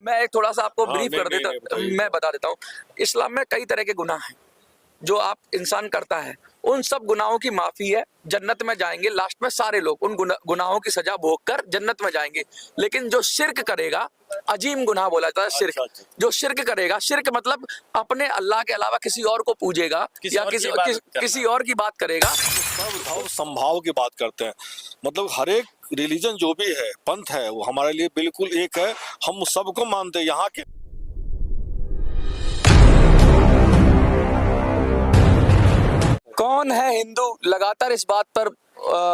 मैं एक थोड़ा सा आपको हाँ, ब्रीफ कर देता, मैं बता देता हूँ। इस्लाम में कई तरह के गुनाह हैं जो आप इंसान करता है, उन सब गुनाहों की माफी है, जन्नत में जाएंगे। लास्ट में सारे लोग उन गुनाहों की सजा भोग कर जन्नत में जाएंगे। लेकिन जो शिर्क करेगा, अजीम गुनाह बोला जाता है शिर्क। अच्छा। जो शिर्क करेगा, शिर्क मतलब अपने अल्लाह के अलावा किसी और को पूजेगा या किसी और की बात करेगा। सब धर्म संभाव की बात करते हैं, मतलब हर एक रिलीजन जो भी है, पंथ है, वो हमारे लिए बिल्कुल एक है। हम सबको मानते हैं। यहाँ के कौन है हिंदू, लगातार इस बात पर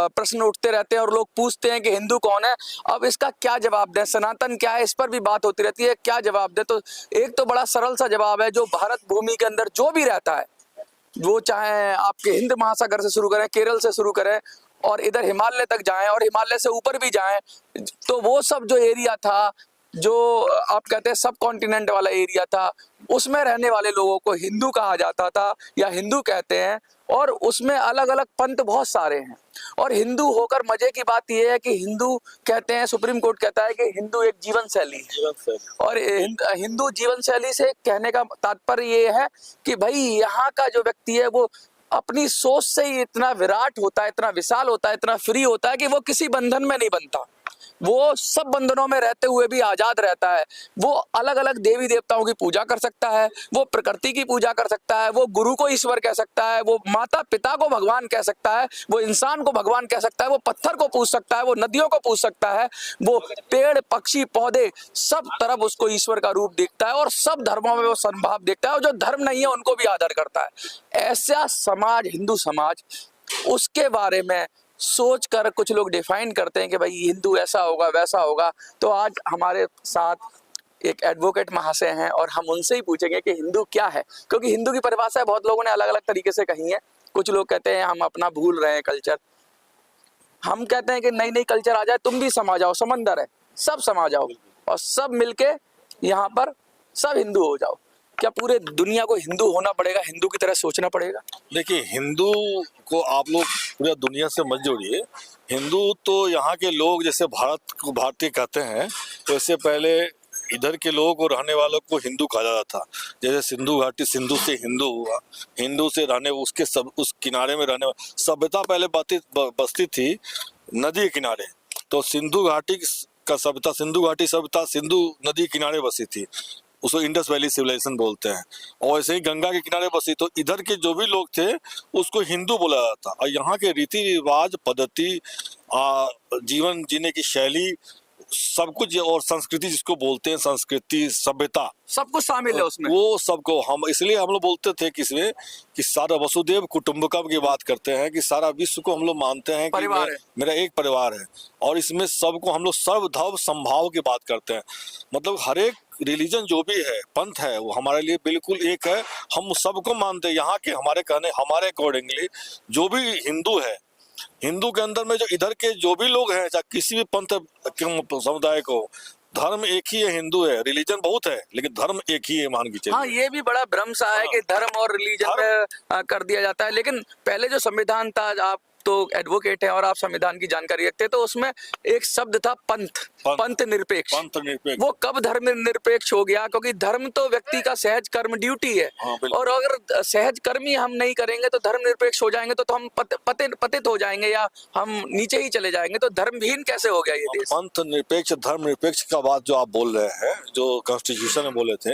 प्रश्न उठते रहते हैं और लोग पूछते हैं कि हिंदू कौन है। अब इसका क्या जवाब दें, सनातन क्या है, इस पर भी बात होती रहती है, क्या जवाब दें। तो एक तो बड़ा सरल सा जवाब है, जो भारत भूमि के अंदर जो भी रहता है, वो चाहे आपके हिंद महासागर से शुरू करें, केरल से शुरू करें और इधर हिमालय तक जाएं और हिमालय से ऊपर भी जाएं, तो वो सब जो एरिया था, जो आप कहते हैं सब कॉन्टिनेंट वाला एरिया था, उसमें रहने वाले लोगों को हिंदू कहा जाता था या हिंदू कहते हैं। और उसमें अलग अलग पंथ बहुत सारे हैं। और हिंदू होकर मजे की बात यह है कि हिंदू कहते हैं, सुप्रीम कोर्ट कहता है कि हिंदू एक जीवन शैली है। और हिंदू जीवन शैली से कहने का तात्पर्य ये है कि भाई यहाँ का जो व्यक्ति है वो अपनी सोच से ही इतना विराट होता है, इतना विशाल होता है, इतना फ्री होता है कि वो किसी बंधन में नहीं बनता। वो सब बंधनों में रहते हुए भी आजाद रहता है। वो अलग अलग देवी देवताओं की पूजा कर सकता है, वो प्रकृति की पूजा कर सकता है, वो गुरु को ईश्वर कह सकता है, वो माता पिता को भगवान कह सकता है, वो इंसान को भगवान कह सकता है, वो पत्थर को पूज सकता है, वो नदियों को पूज सकता है, वो पेड़ पक्षी पौधे सब तरफ उसको ईश्वर का रूप दिखता है और सब धर्मों में वो संभाव देखता है और जो धर्म नहीं है उनको भी आदर करता है। ऐसा समाज हिंदू समाज, उसके बारे में सोचकर कुछ लोग डिफाइन करते हैं कि भाई हिंदू ऐसा होगा वैसा होगा। तो आज हमारे साथ एक एडवोकेट महाशय हैं और हम उनसे ही पूछेंगे कि हिंदू क्या है, क्योंकि हिंदू की परिभाषा बहुत लोगों ने अलग अलग तरीके से कही है। कुछ लोग कहते हैं हम अपना भूल रहे हैं कल्चर, हम कहते हैं कि नई नई कल्चर आ जाए, तुम भी समा जाओ, समंदर है, सब समा जाओ और सब मिलके यहाँ पर सब हिंदू हो जाओ। क्या पूरे दुनिया को हिंदू होना पड़ेगा, हिंदू की तरह सोचना पड़ेगा? देखिए, हिंदू को आप लोग पूरी दुनिया से मत जोड़िए। हिंदू तो यहाँ के लोग जैसे भारत को भारतीय कहते हैं, वैसे पहले इधर के लोग और रहने वालों को हिंदू कहा जाता था। जैसे सिंधु घाटी, सिंधु से हिंदू हुआ, हिंदू से रहने उसके सब उस किनारे में रहने सभ्यता पहले बसती थी नदी के किनारे। तो सिंधु घाटी का सभ्यता, सिंधु घाटी सभ्यता सिंधु नदी किनारे बसी थी, उसको इंडस वैली सिविलाइजेशन बोलते हैं। और ऐसे ही गंगा के किनारे बसी, तो इधर के जो भी लोग थे उसको हिंदू बोला जाता। और यहाँ के रीति रिवाज, पद्धति, जीवन जीने की शैली, सब कुछ, और संस्कृति जिसको बोलते हैं, संस्कृति सभ्यता सब कुछ शामिल है उसमें। वो सबको हम इसलिए हम लोग बोलते थे किसमें कि सारा वसुदेव कुटुंबकम की बात करते हैं कि सारा विश्व को हम लोग मानते हैं कि मेरा एक परिवार है। और इसमें सबको हम लोग सर्वधर्म संभाव की बात करते हैं, मतलब हर एक रिलीजन जो भी है, पंथ है, वो हमारे लिए बिल्कुल एक है। हम सबको मानते हैं। यहाँ के हमारे अकॉर्डिंगली जो भी हिंदू है, हिंदू के अंदर में जो इधर के जो भी लोग हैं, चाहे किसी भी पंथ समुदाय को, धर्म एक ही है, हिंदू है। रिलीजन बहुत है लेकिन धर्म एक ही है, मान के चलिए। हाँ, ये भी बड़ा भ्रम सा है कि धर्म और रिलीजन में कर दिया जाता है। लेकिन पहले जो संविधान था, आप तो एडवोकेट हैं और आप संविधान की जानकारी रखते हैं, तो उसमें एक शब्द था पंथ निरपेक्ष। वो कब धर्म निरपेक्ष हो गया? क्योंकि धर्म तो व्यक्ति का सहज कर्म ड्यूटी है। और अगर सहज कर्म ही हम नहीं करेंगे तो धर्म निरपेक्ष हो जाएंगे तो हम पतित हो जाएंगे या हम नीचे ही चले जाएंगे। तो धर्महीन कैसे हो गया ये देश? पंथ निरपेक्ष, धर्म निरपेक्ष का बात जो आप बोल रहे हैं, जो कॉन्स्टिट्यूशन में बोले थे,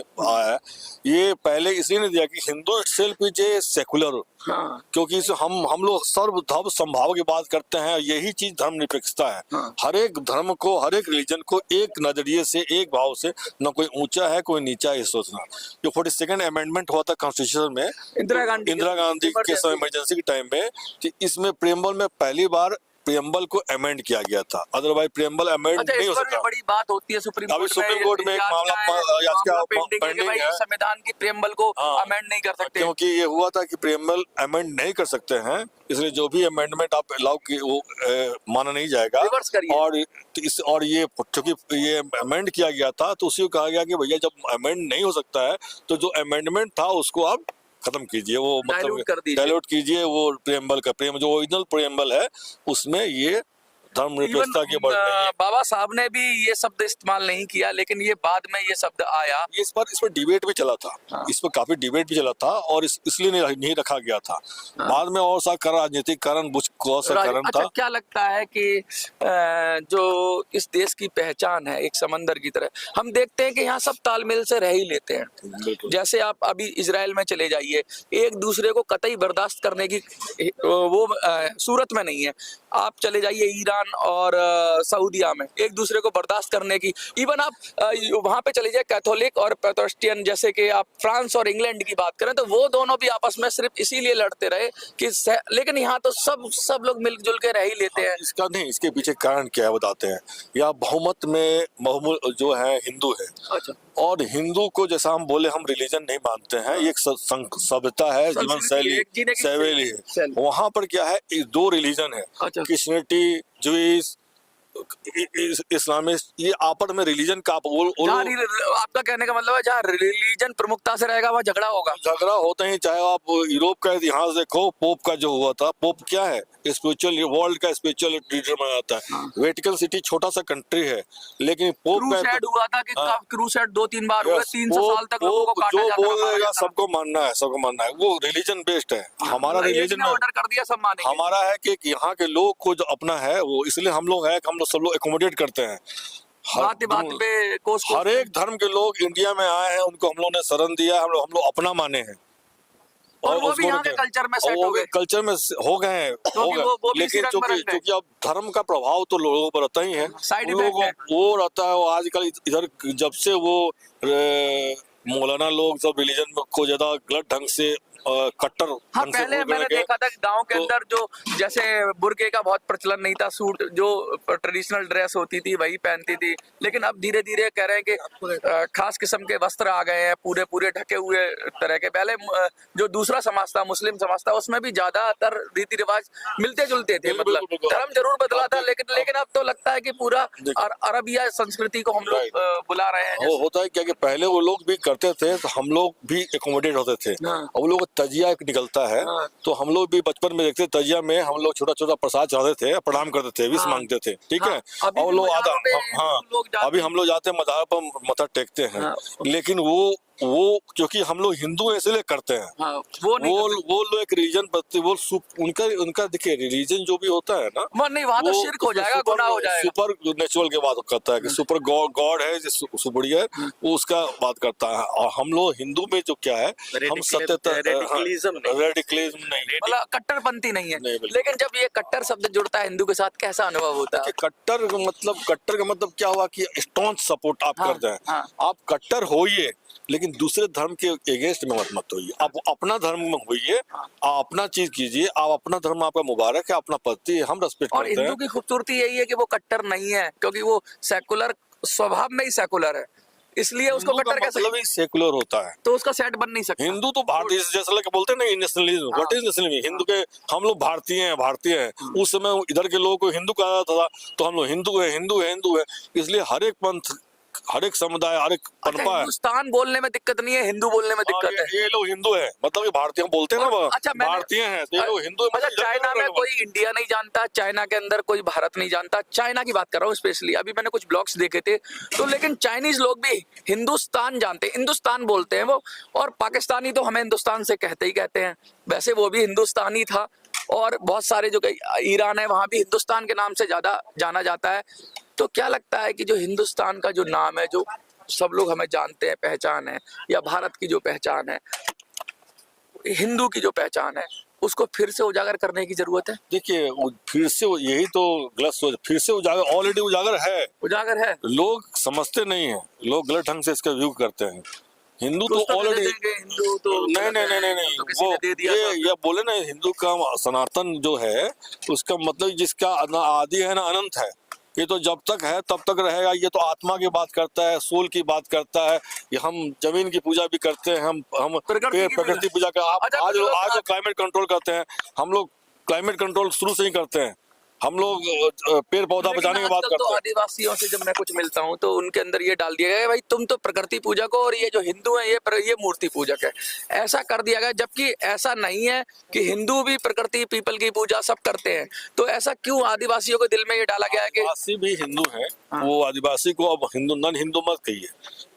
ये पहले इसलिए नहीं दिया कि Hindu itself is a secular. हाँ। क्योंकि हम लोग सर्वधर्म संभाव की बात करते हैं, यही चीज धर्म निरपेक्षता है। हाँ। हर एक धर्म को, हर एक रिलीजन को एक नजरिए से, एक भाव से, न कोई ऊंचा है कोई नीचा है सोचना। जो 42nd अमेंडमेंट हुआ था कॉन्स्टिट्यूशन में इंदिरा गांधी के समय, इमरजेंसी के टाइम में, इसमें प्रेम्बल में पहली बार प्रेम्बल को अमेंड किया गया था। अदरवाइज प्रेम्बल अमेंड नहीं हो सकता। बड़ी बात होती है सुप्रीम कोर्ट में एक मामला पेंडिंग है, संविधान की प्रेम्बल को अमेंड नहीं कर सकते। क्योंकि ये हुआ था कि प्रेम्बल अमेंड नहीं कर सकते हैं, इसलिए जो भी अमेंडमेंट आप अलाउ की वो माना नहीं जाएगा। और ये क्योंकि ये अमेंड किया गया था, तो उसी को कहा गया कि भैया जब अमेंड नहीं हो सकता है तो जो अमेंडमेंट था उसको आप खत्म कीजिए, वो मतलब डायल्यूट कीजिए। वो प्रेम्बल का जो ओरिजिनल प्रेम्बल है उसमें ये धर्मनिरपेक्षता की बढ़ नहीं है। बाबा साहब ने भी ये शब्द इस्तेमाल नहीं किया, लेकिन ये बाद में ये शब्द आया। इस पर डिबेट भी चला था। हाँ। इस पर काफी डिबेट भी चला था और इसलिए नहीं रखा गया था। बाद में और सा राजनीतिक कारण कौन सा कारण अच्छा, था। क्या लगता है कि जो इस देश की पहचान है एक समंदर की तरह, हम देखते हैं कि यहाँ सब तालमेल से रह ही लेते हैं। बिल्कुल। जैसे आप अभी इजराइल में चले जाइए, एक दूसरे को कतई बर्दाश्त करने की वो सूरत में नहीं है। आप चले जाइए ईरान और सऊदीया में, एक दूसरे को बर्दाश्त करने की, इवन आप वहां पे चले जाइए कैथोलिक और प्रोटेस्टेंट, जैसे कि आप फ्रांस और इंग्लैंड की बात करें तो वो दोनों भी आपस में सिर्फ इसीलिए लड़ते रहे कि लेकिन यहाँ तो सब लोग मिलजुल के रह ही लेते हैं। इसका नहीं, इसके पीछे कारण क्या है बताते हैं। या बहुमत में जो है हिंदू है। अच्छा। और हिंदू को जैसा हम बोले, हम रिलीजन नहीं मानते हैं, ये एक सभ्यता है, जीवन शैली है। वहां पर क्या है, दो रिलीजन है। अच्छा। क्रिश्चियनिटी, ज्यूइश, इस्लामिस्ट, ये आपस में रिलीजन का आपका कहने का मतलब है जहाँ रिलीजन प्रमुखता से रहेगा वहाँ झगड़ा होगा। झगड़ा होता ही। चाहे आप यूरोप का इतिहास देखो, पोप का जो हुआ था, पोप क्या है, स्पिरिचुअल वर्ल्ड का स्पिरिचुअल लीडर माना जाता है। हाँ। वेटिकन सिटी छोटा सा कंट्री है, लेकिन पोप क्रूसेड हुआ था कि हाँ। क्रूसेड 2-3 बार हुए, 300 साल तक लोगों को काटा जो जाता बोलेगा सबको मानना है, सबको मानना है। वो रिलीजन बेस्ड है। हमारा रिलीजन ऑर्डर कर दिया सब मानेंगे। हमारा है कि यहाँ के लोग को जो अपना है वो, इसलिए हम लोग है कि हम लोग सब लोग एकोमोडेट करते हैं। बात पे हर एक धर्म के लोग इंडिया में आए हैं, उनको हम लोग ने शरण दिया, हम लोग अपना माने हैं। और वो भी यहाँ के कल्चर में सेट हो गए, कल्चर में हो गए हैं, हो गए। लेकिन क्योंकि अब धर्म का प्रभाव तो लोगों पर रहता ही है, लोगों को वो रहता है। वो आजकल इधर जब से वो मौलाना लोग सब रिलीजन को ज्यादा गलत ढंग से कट्टर। हाँ, पहले मैंने देखा था कि गांव के अंदर जो जैसे बुर्के का बहुत प्रचलन नहीं था, सूट जो ट्रेडिशनल ड्रेस होती थी वही पहनती थी। लेकिन अब धीरे धीरे कह रहे हैं कि खास किस्म के वस्त्र आ गए हैं, पूरे पूरे ढके हुए तरह के। पहले जो दूसरा समाज था, मुस्लिम समाज था, उसमें भी ज्यादातर रीति रिवाज मिलते जुलते थे। मतलब धर्म जरूर बदला था, लेकिन अब तो लगता है कि पूरा अरबिया संस्कृति को हम लोग बुला रहे हैं। होता है क्या कि पहले वो लोग भी करते थे तो हम लोग भी एकोमोडेट होते थे। अब लोग तजिया एक निकलता है, तो हम लोग भी बचपन में देखते, तजिया में हम लोग छोटा छोटा प्रसाद चाहते थे, प्रणाम करते थे, विश मांगते थे, ठीक है। और लोग अभी हम लोग जाते हैं मजार पर मत्था टेकते हैं। लेकिन वो क्योंकि हम लोग हिंदू इसलिए करते हैं। वो लोग एक रिलीजन प्रति वो उनका देखिए, रिलीजन जो भी होता है ना, नहीं वहाँ तो शिर्क हो जाएगा, गुनाह हो जाएगा। सुपर नेचुरल की बात करता है कि सुपर गॉड है जो सुपरियर, वो उसका बात करता है। और हम लोग हिंदू में जो क्या है, हम सत्यता, रेडिकलिज्म नहीं, मतलब कट्टरपंथी नहीं है। लेकिन जब ये कट्टर शब्द जुड़ता है हिंदू के साथ, कैसा अनुभव होता है? कट्टर का मतलब क्या हुआ कि स्टॉन्च सपोर्ट आप करते हैं। आप कट्टर होइए, लेकिन दूसरे धर्म के अगेंस्ट में मत होइए। आप अपना धर्म में होइए, आप अपना चीज कीजिए। आप अपना धर्म आपका मुबारक है, अपना पति है, हम रेस्पेक्ट करते हैं। और हिंदू की खूबसूरती यही है कि वो कट्टर नहीं है, क्योंकि वो सेकुलर स्वभाव में ही सेकुलर है, इसलिए उसको कट्टर कैसे मतलब सेकुलर होता है, तो उसका सेट बन नहीं सकता। हिंदू तो भारतीय, जैसे बोलते हैं ना nationalism, what is nationalism? Hindu के हम लोग भारतीय हैं। उस समय इधर के लोगों को हिंदू कहा जाता था, तो हम लोग हिंदू है। इसलिए हर एक पंथ, हर एक समुदाय, हर एक पंपा है। हिंदुस्तान बोलने में दिक्कत नहीं है, हिंदू बोलने में दिक्कत है। ये लोग हिंदू है, मतलब ये भारतीय बोलते हैं ना, अच्छा, भारतीय हैं, ये लोग हिंदू। अच्छा, चाइना में कोई इंडिया नहीं जानता, चाइना के अंदर कोई भारत नहीं जानता। चाइना की बात कर रहा हूँ स्पेशली, अभी मैंने कुछ ब्लॉग्स देखे थे, तो लेकिन चाइनीज लोग भी हिंदुस्तान जानते हैं, हिंदुस्तान बोलते हैं वो। और पाकिस्तानी तो हमें हिंदुस्तान से कहते ही कहते हैं, वैसे वो भी हिंदुस्तानी था। और बहुत सारे जो ईरान है, वहां भी हिंदुस्तान के नाम से ज्यादा जाना जाता है। तो क्या लगता है कि जो हिंदुस्तान का जो नाम है, जो सब लोग हमें जानते हैं, पहचान है, या भारत की जो पहचान है, हिंदू की जो पहचान है, उसको फिर से उजागर करने की जरूरत है? देखिए, फिर से यही तो गलत सोच, फिर से उजागर, ऑलरेडी उजागर है। लोग समझते नहीं है, लोग गलत ढंग से इसका व्यू करते हैं। हिंदू तो ऑलरेडी, हिंदू तो नहीं, वो ये बोले ना, हिंदू का सनातन जो है, उसका मतलब जिसका आदि है ना अनंत है, ये तो जब तक है तब तक रहेगा। ये तो आत्मा की बात करता है, सोल की बात करता है। ये हम जमीन की पूजा भी करते हैं, हम प्रकृति पूजा का। आज जो क्लाइमेट कंट्रोल करते हैं, हम लोग क्लाइमेट कंट्रोल शुरू से ही करते हैं। हम लोग पेड़ पौधा लेकिन बचाने की बात आजकल तो करते हैं। आदिवासियों से जब मैं कुछ मिलता हूँ तो उनके अंदर ये डाल दिया गया है, भाई तुम तो प्रकृति पूजक हो और ये जो हिंदू है ये मूर्ति पूजक है, ऐसा कर दिया गया। जबकि ऐसा नहीं है कि हिंदू भी प्रकृति पीपल की पूजा सब करते हैं। तो ऐसा क्यों आदिवासियों के दिल में ये डाला गया है कि आदिवासी भी हिंदू हैं, हाँ। वो आदिवासी को अब हिंदू नन हिंदू मत कहिए।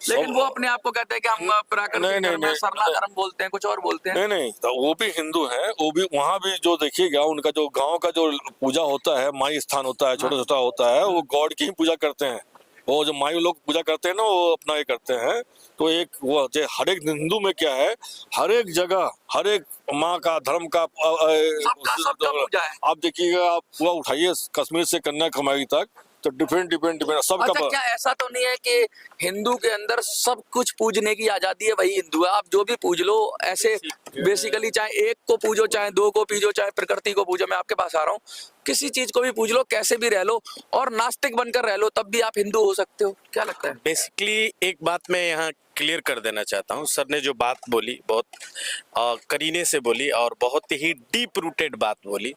लेकिन सब- वो अपने आप को कहते हैं कि हम नहीं, प्राकृतिक नहीं, धर्म है, नहीं, सरना नहीं। धर्म बोलते हैं, कुछ और बोलते हैं। नहीं नहीं, तो वो भी हिंदू हैं, वो भी वहाँ भी जो देखिएगा उनका जो गांव का जो पूजा होता है, माई स्थान होता है, छोटा छोटा होता है, वो गॉड की ही पूजा करते हैं। वो जो माई लोग पूजा करते हैं ना, वो अपना ये करते हैं। तो एक वो जो हर एक हिंदू में क्या है, हर एक जगह हर एक माँ का धर्म का सबका पूजा है। आप देखिएगा, आप पूरा उठाइए कश्मीर से कन्याकुमारी तक, तो डिफरेंट डिफरेंट डिफरेंट सबका अच्छा, क्या ऐसा तो नहीं है कि हिंदू के अंदर सब कुछ पूजने की आजादी है, वही हिंदू है, आप जो भी पूज लो ऐसे बेसिकली, चाहे एक को पूजो, चाहे दो को पूजो, चाहे प्रकृति को पूजो, मैं आपके पास आ रहा हूँ, किसी चीज को भी पूज लो, कैसे भी रह लो और नास्तिक बनकर रह लो, तब भी आप हिंदू हो सकते हो, क्या लगता है? बेसिकली एक बात मैं यहाँ क्लियर कर देना चाहता हूँ। सर ने जो बात बोली बहुत करीने से बोली और बहुत ही डीप रूटेड बात बोली।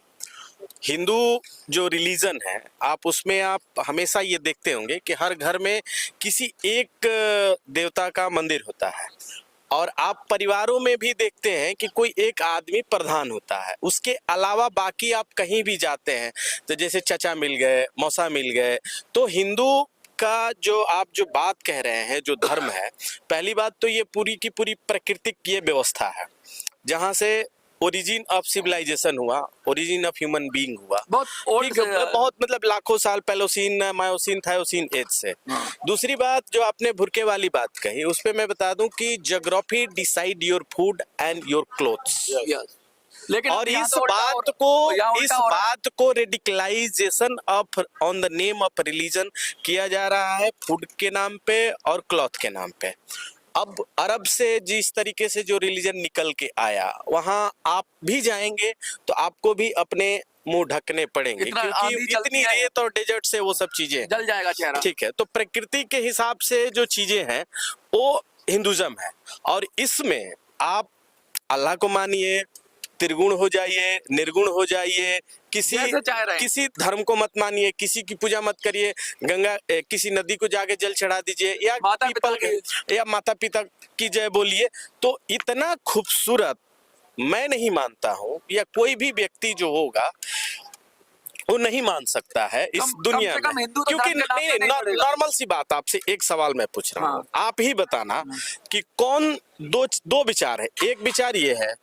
हिंदू जो रिलीजन है, आप उसमें आप हमेशा ये देखते होंगे कि हर घर में किसी एक देवता का मंदिर होता है और आप परिवारों में भी देखते हैं कि कोई एक आदमी प्रधान होता है। उसके अलावा बाकी आप कहीं भी जाते हैं तो जैसे चचा मिल गए, मौसा मिल गए। तो हिंदू का जो आप जो बात कह रहे हैं, जो धर्म है, पहली बात तो ये पूरी की पूरी प्राकृतिक ये व्यवस्था है जहाँ से ओरिजिन ऑफ सिविलाइजेशन हुआ, ओरिजिन ऑफ ह्यूमन बीइंग हुआ। बहुत ओल्ड ठीक है, बहुत मतलब लाखों साल पेलोसीन, मायोसीन, थायोसीन एज से। दूसरी बात जो आपने भुरके वाली बात कही, उस पे मैं बता दूं कि geography decide your food and your clothes. लेकिन और यहाँ इस तो उल्टा बात यहाँ को उल्टा हो रहा है। Radicalisation of on the name of religion किया जा रहा है, फूड के नाम पे और क्लॉथ के नाम पे। अब अरब से जिस तरीके से जो रिलीजन निकल के आया, वहां आप भी जाएंगे तो आपको भी अपने मुंह ढकने पड़ेंगे, इतना क्योंकि आंधी चलती इतनी है। रेत और डेजर्ट से वो सब चीजें जल जाएगा चेहरा। ठीक है। तो प्रकृति के हिसाब से जो चीजें हैं वो हिंदुज्म है। और इसमें आप अल्लाह को मानिए, त्रिगुण हो जाइए, निर्गुण हो जाइए, जैसे चाह रहे हैं। किसी धर्म को मत मानिए, किसी की पूजा मत करिए, किसी नदी को जाके जल चढ़ा दीजिए या माता पिता पीपल या माता पिता की जय बोलिए। तो इतना खूबसूरत मैं नहीं मानता हूँ, या कोई भी व्यक्ति जो होगा वो नहीं मान सकता है इस दुनिया कम से कम में। हिंदू तो क्योंकि धर्म के नाम पे नहीं पड़ेगा। नॉर्मल सी बात, आपसे एक सवाल मैं पूछ रहा हूँ, हाँ। आप ही बताना कि कौन दो विचार है। एक विचार ये है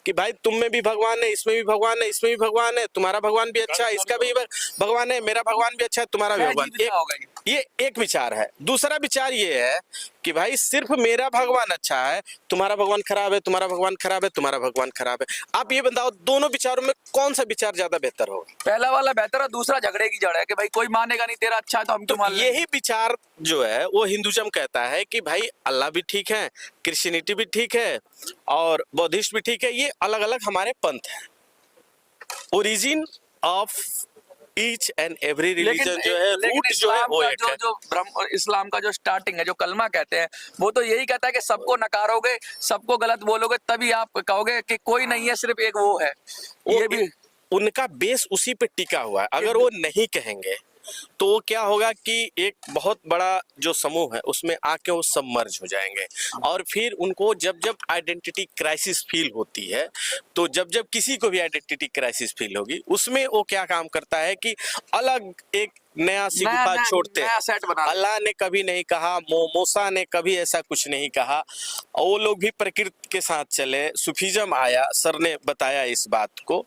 कि भाई तुम में भी भगवान है, इसमें भी भगवान है, इसमें भी भगवान है, तुम्हारा भगवान भी अच्छा है, इसका भी भगवान है, मेरा भगवान भी अच्छा है, तुम्हारा भी भगवान। ये एक विचार है। दूसरा विचार ये है कि भाई सिर्फ मेरा भगवान अच्छा है, तुम्हारा भगवान खराब है, तुम्हारा भगवान खराब है, तुम्हारा भगवान खराब है। आप ये बताओ, दोनों विचारों में कौन सा विचार ज्यादा बेहतर होगा? पहला वाला बेहतर है, दूसरा झगड़े की जड़ है कि भाई कोई मानेगा नहीं, तेरा अच्छा है तो हम क्यों मान लें। यही विचार जो है वो हिंदुज्म कहता है कि भाई अल्लाह भी ठीक है, क्रिश्चियनिटी भी ठीक है और बौद्धिस्ट भी ठीक है। ये अलग अलग हमारे पंथ हैं। Origin of each and every religion जो है, रूट जो है वो एक है। जो ब्रह्म इस्लाम का जो स्टार्टिंग है, जो कलमा कहते हैं, वो तो यही कहता है कि सबको नकारोगे, सबको गलत बोलोगे, तभी आप कहोगे कि कोई नहीं है, सिर्फ एक वो है। ये भी उनका बेस उसी पे टिका हुआ है। अगर वो नहीं कहेंगे तो क्या होगा कि एक बहुत बड़ा जो समूह है उसमें आके वो सबमर्ज हो जाएंगे। और फिर उनको जब जब आइडेंटिटी क्राइसिस फील होती है, तो जब जब किसी को भी आइडेंटिटी क्राइसिस फील होगी, उसमें वो क्या काम करता है कि अलग एक नया सी गुफा छोड़ते हैं। अल्लाह ने कभी नहीं कहा, मूसा ने कभी ऐसा कुछ नहीं कहा, वो लोग भी प्रकृति के साथ चले। सूफीज्म आया, सर ने बताया इस बात को।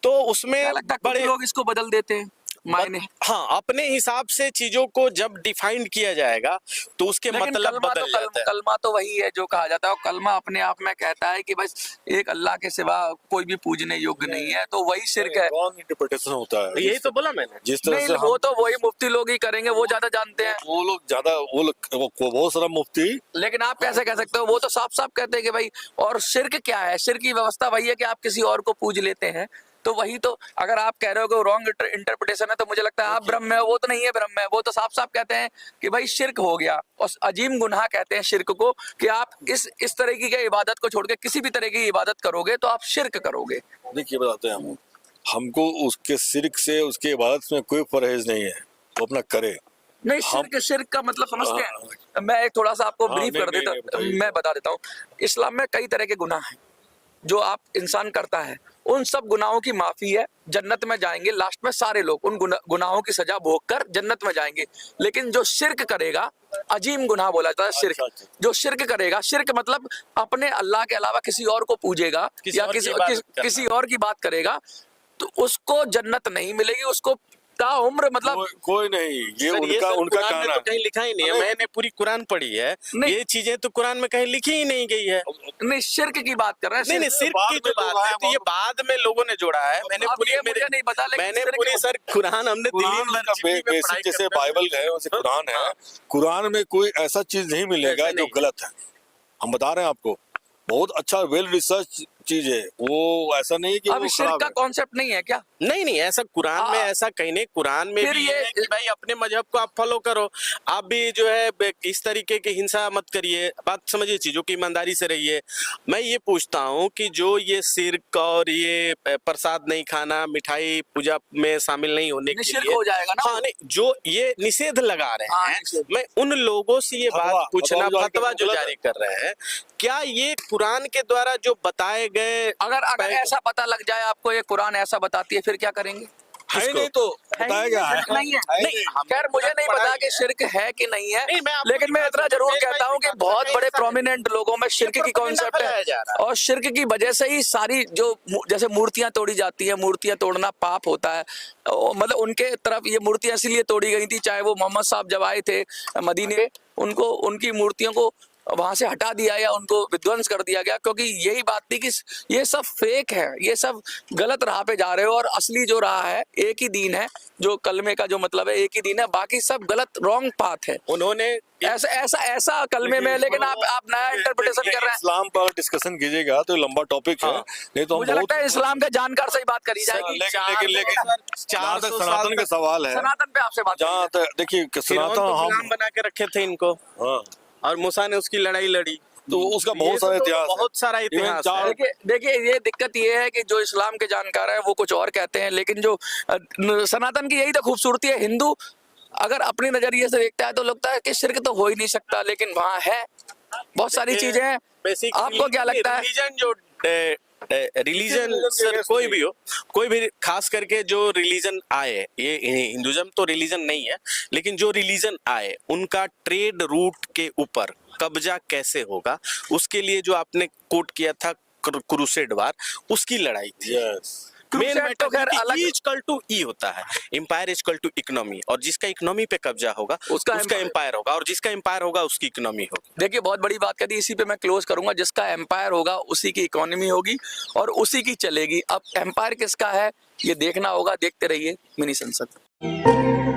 तो उसमें बड़े लोग इसको बदल देते हैं मायने। हाँ, अपने हिसाब से चीजों को जब डिफाइंड किया जाएगा तो उसके मतलब बदल जाता है। कलमा तो वही है जो कहा जाता है, और कलमा अपने आप में कहता है कि बस एक अल्लाह के सिवा कोई भी पूजने योग्य नहीं है, तो वही शिर्क है। रॉन्ग इंटरप्रिटेशन होता है, यही तो बोला मैंने। जिस तरह से वो तो वही मुफ्ती लोग ही करेंगे, वो ज्यादा जानते हैं। वो लोग ज्यादा, वो लोग बहुत सारा मुफ्ती। लेकिन आप कैसे कह सकते हो? वो तो साफ साफ कहते हैं कि भाई, और शिर्क क्या है? शिर्क की व्यवस्था वही है कि आप किसी और को पूज लेते हैं। तो वही तो, अगर आप कह रहे हो कि रॉन्ग इंटरप्रिटेशन है, तो मुझे लगता है आप ब्रह्म है, वो तो नहीं है ब्रह्म है। वो तो साफ साफ कहते हैं कि भाई शिर्क हो गया, और अजीम गुनाह कहते हैं शिर्क को, कि आप इस तरह की इबादत को छोड़ के किसी भी तरह की इबादत करोगे तो आप शिर्क करोगे। देखिए बताते हैं हम, हमको उसके शिर्क से, उसके इबादत में कोई परहेज नहीं है, वो अपना करे। नहीं, शिर्क शिर्क का मतलब समझते हैं? मैं एक थोड़ा सा आपको ब्रीफ कर देता हूँ, मैं बता देता हूँ। इस्लाम में कई तरह के गुनाह हैं जो आप इंसान करता है, उन सब गुनाहों की माफी है, जन्नत में जाएंगे लास्ट में सारे लोग, उन गुनाहों की सजा भोग कर जन्नत में जाएंगे। लेकिन जो शिर्क करेगा, अजीम गुनाह बोला जाता है शिर्क। अच्छा। जो शिर्क करेगा, शिर्क मतलब अपने अल्लाह के अलावा किसी और को पूजेगा या किसी और की बात करेगा, तो उसको जन्नत नहीं मिलेगी, उसको ताउम्र मतलब कोई नहीं, ये सर, उनका सर, उनका कुरान में कहना तो कहीं लिखा ही नहीं है। मैंने पूरी कुरान पढ़ी है, ये चीजें तो कुरान में कहीं लिखी ही नहीं गई है। नहीं, शिर्क की बात कर रहे हैं। नहीं, सिर्फ की जो बात है तो ये बाद में लोगों ने जोड़ा है। मैंने पूरी मुझे नहीं पता, लेकिन मैंने पूरी सर कुरान हमने दिल्ली यूनिवर्सिटी में पढ़ाई जैसे करते हैं। बाइबल है वैसे कुरान है। कुरान में कोई ऐसा चीज नहीं मिलेगा जो गलत है, हम बता रहे हैं आपको। बहुत अच्छा वेल रिसर्च चीज है वो, ऐसा नहीं है कि अब वो शिर्क खराब का है। कॉन्सेप्ट नहीं है क्या? नहीं, ऐसा कुरान में ऐसा कहीं नहीं। कुरान में फिर भी ये है कि भाई अपने मजहब को आप फॉलो करो, आप भी जो है इस तरीके की हिंसा मत करिए, बात समझिए, चीजों की ईमानदारी से रहिए। मैं ये पूछता हूँ कि जो ये शिर्क और ये प्रसाद नहीं खाना, मिठाई पूजा में शामिल नहीं होने के शिर्क लिए हो जाएगा ना? हाँ, नहीं, जो ये निषेध लगा रहे हाँ, हैं, निषेध। मैं उन लोगों से ये बात पूछना, फतवा जो गलत जारी कर रहे हैं, क्या ये कुरान के द्वारा जो बताए गए, अगर ऐसा पता लग जाए आपको ये कुरान ऐसा बताती है, फिर क्या करेंगे? है नहीं तो बताएगा शिर्क नहीं है। नहीं, खैर मुझे नहीं पता कि शिर्क है कि नहीं है, नहीं, मैं आपको लेकिन मैं इतना जरूर कहता हूँ कि बहुत बड़े प्रोमिनेंट लोगों में शिर्क की कॉन्सेप्ट है, और शिर्क की वजह से ही सारी जो जैसे मूर्तियां तोड़ी जाती है, मूर्तियां तोड़ना पाप होता है। मतलब उनके तरफ ये मूर्तियां इसलिए तोड़ी गई थी, चाहे वो मोहम्मद साहब जब आए थे मदीने, उनको उनकी मूर्तियों को वहां से हटा दिया या उनको विध्वंस कर दिया गया, क्योंकि यही बात थी कि ये सब फेक है, ये सब गलत राह पे जा रहे हो, और असली जो राह है एक ही दीन है, जो कलमे का जो मतलब है एक ही दीन है, बाकी सब गलत रॉन्ग पाथ है। उन्होंने ऐसा कलमे में, लेकिन आप नया इंटरप्रिटेशन कर रहे हैं। इस्लाम पर डिस्कशन कीजिएगा तो लंबा टॉपिक है, नहीं तो हम मुझे लगता है इस्लाम के जानकार से ही बात करी जाएगी। लेकिन जहाँ तक सनातन का सवाल है, सनातन पे आपसे बात जहाँ तक देखिए सनातन गुलाम बना के रखे थे इनको, हाँ, और मूसा ने उसकी लड़ाई लड़ी, तो उसका बहुत सारा इतिहास है। बहुत सारा इतिहास है। देखिए ये दिक्कत ये है कि जो इस्लाम के जानकार है वो कुछ और कहते हैं, लेकिन जो सनातन की यही तो खूबसूरती है। हिंदू अगर अपने नजरिए से देखता है तो लगता है कि शिर्क तो हो ही नहीं सकता, लेकिन वहाँ है, बहुत सारी चीजें हैं। आपको क्या लगता है? रिलीजन जो रिलीजन सर कोई भी हो, कोई भी, खास करके जो रिलीजन आए, ये हिंदुइज्म तो रिलीजन नहीं है, लेकिन जो रिलीजन आए उनका ट्रेड रूट के ऊपर कब्जा कैसे होगा, उसके लिए जो आपने कोट किया था क्रूसेड वार, उसकी लड़ाई थी। मेन मैटर खैर अलग, इक्वल टू ई होता है, एम्पायर इक्वल टू इकोनॉमी, और जिसका इकोनॉमी पे कब्जा होगा उसका एम्पायर होगा, और जिसका एम्पायर होगा उसकी इकोनॉमी होगी। देखिए बहुत बड़ी बात कर दी, इसी पे मैं क्लोज करूंगा। जिसका एम्पायर होगा उसी की इकोनॉमी होगी और उसी की चलेगी। अब एम्पायर किसका है ये देखना होगा, देखते रहिए मिनी संसद।